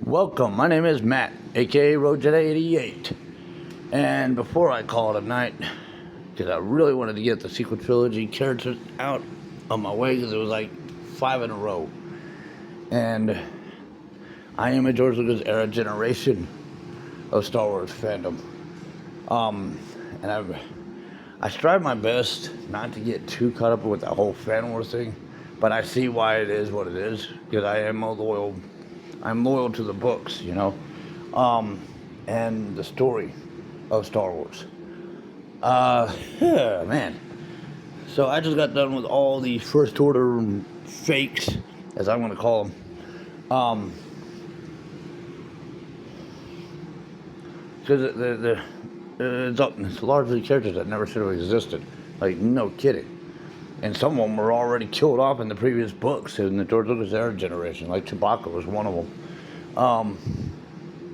Welcome, my name is Matt, aka Road Jedi 88. And before I call it a night, because I really wanted to get the sequel trilogy characters out of my way, because it was like 5 in a row. And I am a George Lucas era generation of Star Wars fandom. And I strive my best not to get too caught up with that whole fan wars thing, but I see why it is what it is, because I am loyal. I'm loyal to the books, and the story of Star Wars. Man. So I just got done with all the First Order fakes, as I'm going to call them. Because it's largely characters that never should have existed. Like, no kidding. And some of them were already killed off in the previous books in the George Lucas era generation. Like Chewbacca was one of them.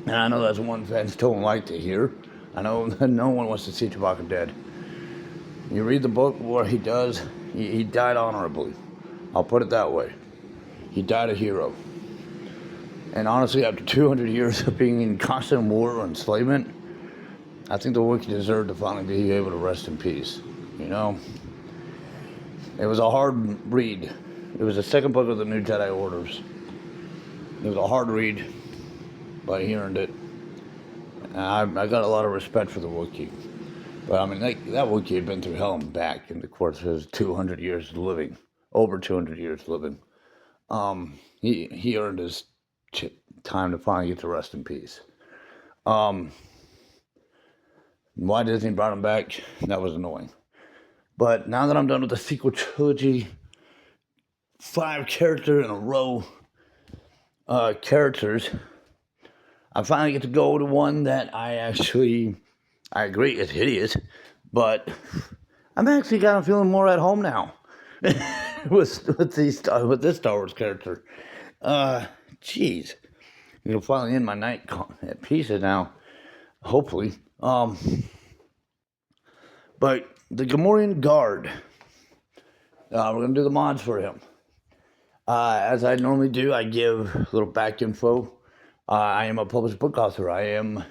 And I know that's one fans still don't like to hear. I know no one wants to see Chewbacca dead. You read the book where he does, he died honorably. I'll put it that way. He died a hero. And honestly, after 200 years of being in constant war or enslavement, I think the Wookiee deserved to finally be able to rest in peace. It was a hard read. It was the second book of the New Jedi Orders. It was a hard read, but he earned it. And I got a lot of respect for the Wookiee. But I mean, that Wookiee had been through hell and back in the course of his 200 years living. Over 200 years living. He earned his time to finally get to rest in peace. Why Disney brought him back, that was annoying. But now that I'm done with the sequel trilogy, 5 character in a row characters, I finally get to go to one that I agree is hideous, but I'm actually kind of feeling more at home now with this Star Wars character. Jeez, you'll finally end my night at pieces now, hopefully. But the Gamorean Guard, we're gonna do the mods for him. As I normally do, I give a little back info. I am a published book author. I am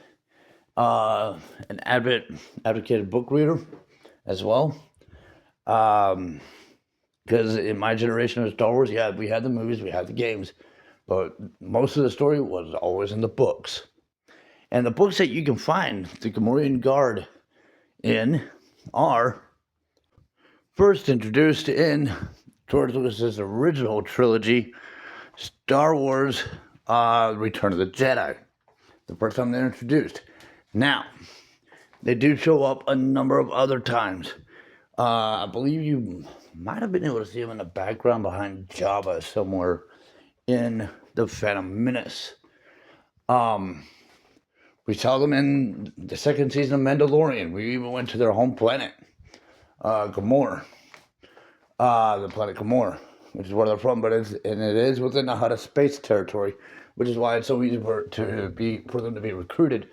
an advocated book reader as well. Because in my generation of Star Wars, yeah, we had the movies, we had the games, but most of the story was always in the books. And the books that you can find the Gamorean Guard in are first introduced in George Lucas's original trilogy, Star Wars Return of the Jedi. The first time they're introduced. Now, they do show up a number of other times. I believe you might have been able to see them in the background behind Jabba somewhere in the Phantom Menace. We saw them in the second season of Mandalorian. We even went to their home planet, Gamorre. The planet Gamorre, which is where they're from, but it is within the Hutt space territory, which is why it's so easy for them to be recruited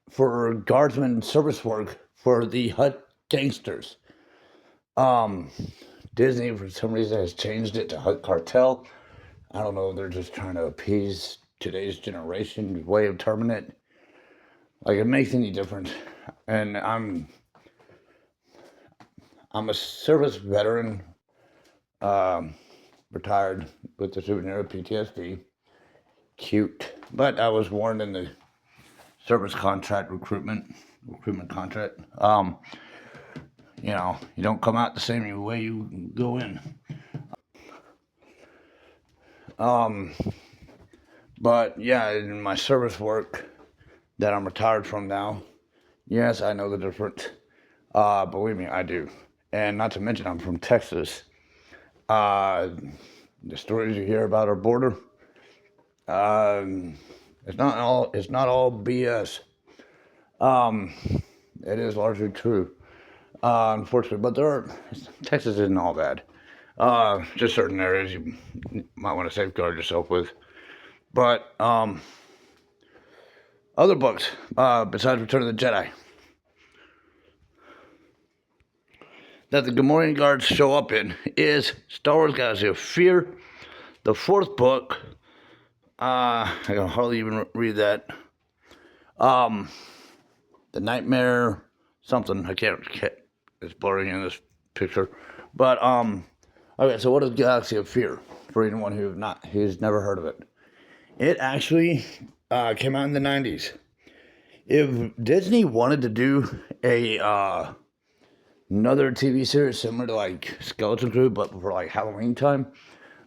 for guardsmen service work for the Hutt gangsters. Disney, for some reason, has changed it to Hutt Cartel. I don't know, they're just trying to appease today's generation way of terming it. Like, it makes any difference. And I'm a service veteran, retired with the souvenir of PTSD. Cute. But I was warned in the service contract recruitment contract. You don't come out the same way you go in. But yeah, in my service work that I'm retired from now, yes, I know the difference. Believe me, I do. And not to mention, I'm from Texas. The stories you hear about our border, it's not all BS. It is largely true, unfortunately. But Texas isn't all bad. Just certain areas you might want to safeguard yourself with. But other books besides Return of the Jedi that the Gamorean Guards show up in is Star Wars Galaxy of Fear, the 4th book, I can hardly even read that. Um, the Nightmare something. I can't. It's blurring in this picture. But okay. So what is Galaxy of Fear? For anyone who's never heard of it, it actually came out in the '90s. If Disney wanted to do a another TV series similar to like Skeleton Crew, but for like Halloween time,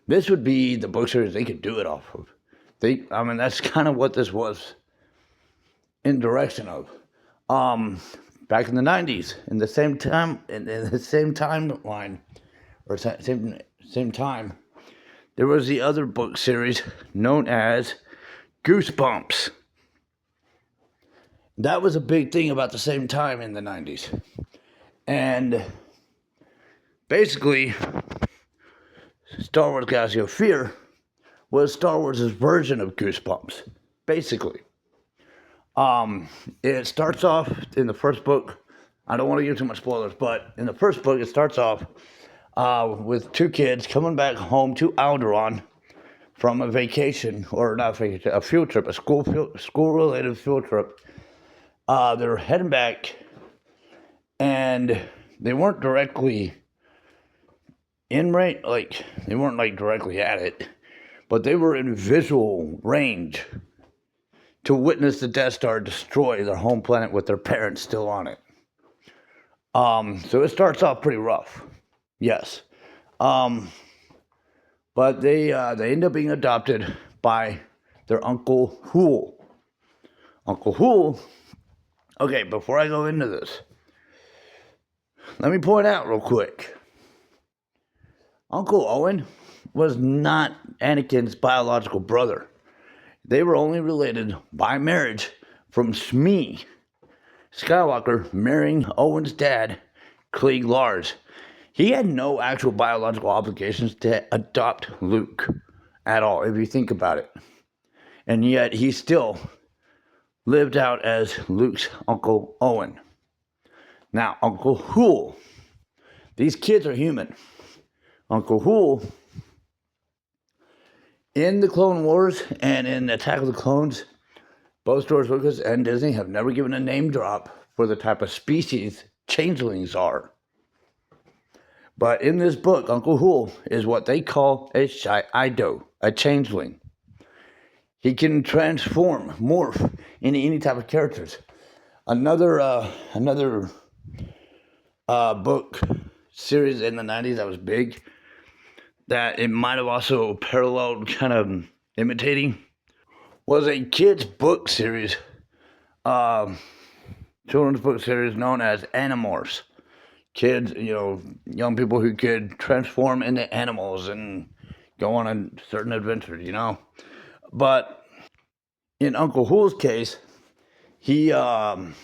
this would be the book series they could do it off of. I mean, that's kind of what this was in direction of. Back in the '90s, in the same time, in the same timeline, or same time, there was the other book series known as Goosebumps. That was a big thing about the same time in the '90s, and basically, Star Wars Galaxy of Fear was Star Wars' version of Goosebumps, basically. It starts off in the first book. I don't want to give too much spoilers, but in the first book, it starts off with two kids coming back home to Alderaan from a vacation, or not vacation, a field trip, a school-related field trip. They're heading back, and they weren't directly they weren't like directly at it, but they were in visual range to witness the Death Star destroy their home planet with their parents still on it. So it starts off pretty rough, yes. But they end up being adopted by their Uncle Hool. Uncle Hool. Okay, before I go into this, let me point out real quick. Uncle Owen was not Anakin's biological brother. They were only related by marriage from Shmi Skywalker marrying Owen's dad, Klieg Lars. He had no actual biological obligations to adopt Luke at all, if you think about it. And yet he still lived out as Luke's Uncle Owen. Now, Uncle Hool. These kids are human. Uncle Hool, in the Clone Wars and in Attack of the Clones, both George Lucas and Disney have never given a name drop for the type of species changelings are. But in this book, Uncle Hool is what they call a Shi'Ido, a changeling. He can transform, morph into any type of characters. Another book series in the '90s that was big, that it might have also paralleled, kind of imitating, was a kids' book series, children's book series known as Animorphs. Kids, young people who could transform into animals and go on a certain adventures. But in Uncle Hool's case, he, I'm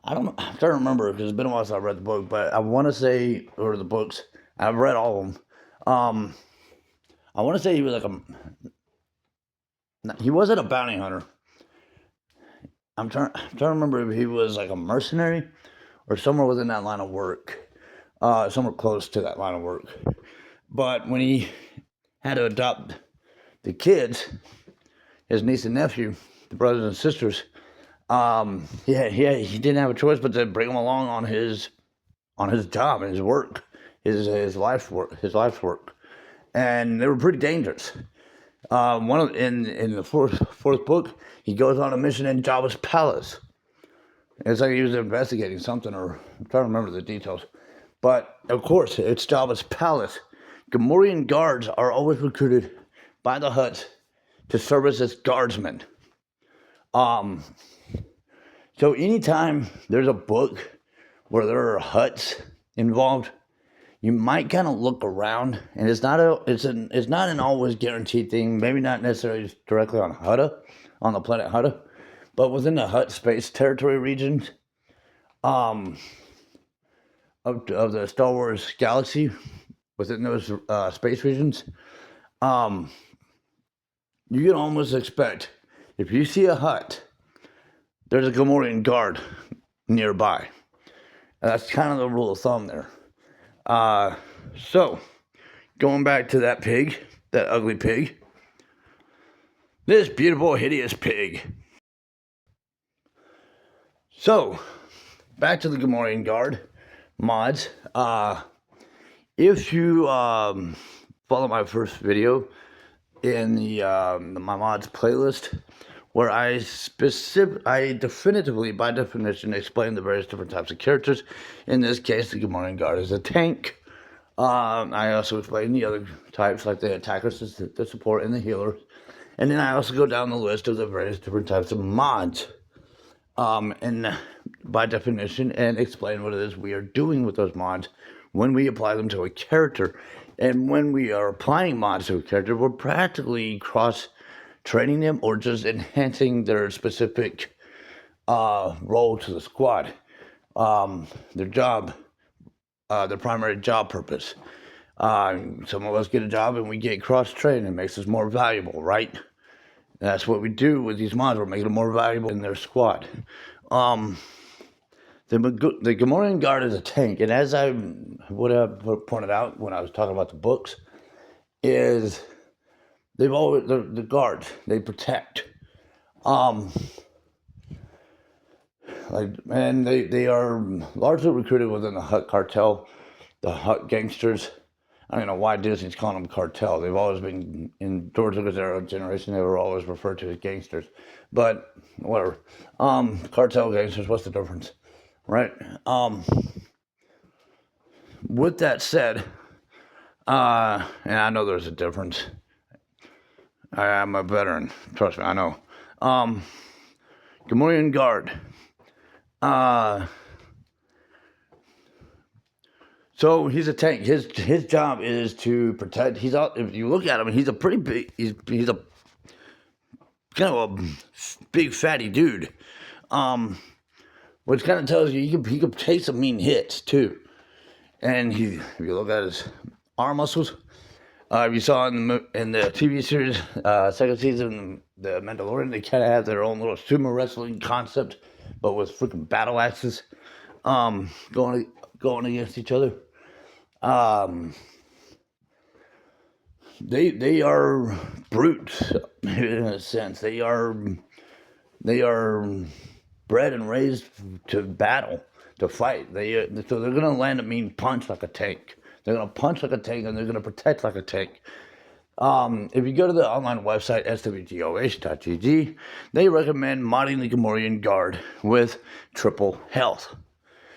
trying to remember because it's been a while since I read the book, but I want to say, or the books, I've read all of them. I want to say he was he wasn't a bounty hunter. I'm trying to remember if he was like a mercenary or somewhere within that line of work, somewhere close to that line of work. But when he had to adopt the kids, his niece and nephew, the brothers and sisters, he didn't have a choice but to bring them along on his job and his work, his life's work, and they were pretty dangerous. In the fourth book, he goes on a mission in Jabba's palace. It's like he was investigating something, or I'm trying to remember the details. But of course, it's Jabba's palace. Gamorean guards are always recruited by the Hutts to serve as guardsmen. So anytime there's a book where there are Hutts involved, you might kind of look around, and it's not an always guaranteed thing. Maybe not necessarily directly on the planet Hutta, but within the Hutt space territory regions, of the Star Wars galaxy, within those space regions, you can almost expect, if you see a Hutt, there's a Gamorean guard nearby. And that's kind of the rule of thumb there. So, going back to that ugly pig, This beautiful, hideous pig. So, back to the Gamorean Guard mods. If you follow my first video in the my mods playlist, where I definitively, by definition, explain the various different types of characters. In this case, the Gamorean Guard is a tank. I also explain the other types, like the attackers, the support, and the healer. And then I also go down the list of the various different types of mods. And by definition, and explain what it is we are doing with those mods when we apply them to a character. And when we are applying mods to a character, we're practically cross-training them or just enhancing their specific role to the squad, their job, their primary job purpose. Some of us get a job and we get cross-trained. It makes us more valuable, right? That's what we do with these mods. We're making them more valuable in their squad. The Gamorean Guard is a tank, and as I would have pointed out when I was talking about the books, is they've always the guards, they protect. And they are largely recruited within the Hut cartel, the Hut gangsters. I don't know why Disney's calling them cartel. They've always been, in George Lucas' era generation, they were always referred to as gangsters. But whatever. Cartel, gangsters, what's the difference? Right? With that said, and I know there's a difference. I'm a veteran. Trust me, I know. Gamorean Guard. So he's a tank. His job is to protect. If you look at him, he's a pretty big. He's a kind of a big fatty dude. Which kind of tells you he could take some mean hits too. And if you look at his arm muscles, if you saw in the TV series, second season, The Mandalorian, they kind of have their own little sumo wrestling concept, but with freaking battle axes, going against each other. They are brutes in a sense. They are bred and raised to battle, to fight. So they're gonna land a mean punch like a tank. They're gonna punch like a tank, and they're gonna protect like a tank. If you go to the online website swgoh.gg, they recommend modding the Gamorean Guard with triple health.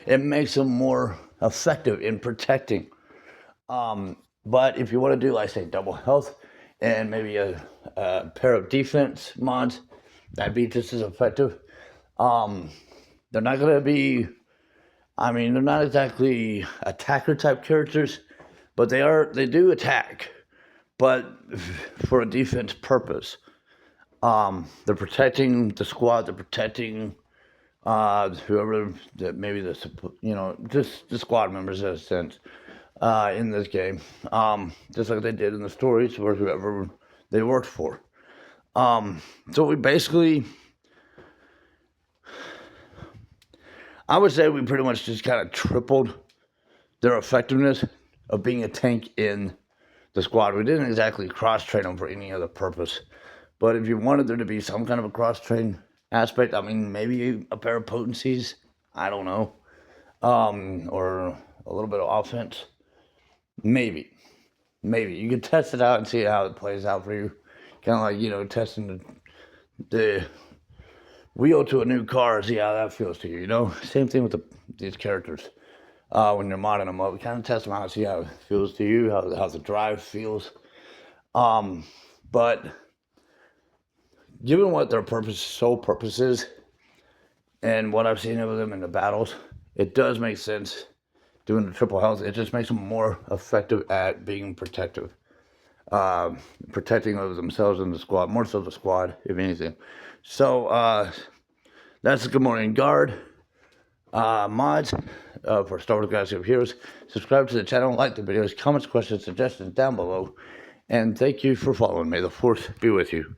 It makes them more effective in protecting. But if you want to do, like, say, double health and maybe a pair of defense mods, that'd be just as effective. They're not going to be, they're not exactly attacker type characters, but they do attack, but for a defense purpose. They're protecting the squad, they're protecting whoever, maybe just the squad members in a sense, in this game, just like they did in the stories or whoever they worked for. So we basically, I would say we pretty much just kind of tripled their effectiveness of being a tank in the squad. We didn't exactly cross-train them for any other purpose, but if you wanted there to be some kind of a cross-train aspect, maybe a pair of potencies, I don't know, or a little bit of offense, maybe you could test it out and see how it plays out for you, kind of like, testing the wheel to a new car, see how that feels to you, same thing with these characters. When you're modding them up, kind of test them out, see how it feels to you, how the drive feels, but given what their sole purpose is, and what I've seen of them in the battles, it does make sense doing the triple health. It just makes them more effective at being protective, protecting of themselves and the squad, more so the squad, if anything. So that's the Gamorean Guard mods for Star Wars Galaxy of Heroes. Subscribe to the channel, like the videos, comments, questions, suggestions down below, and thank you for following me. The Force be with you.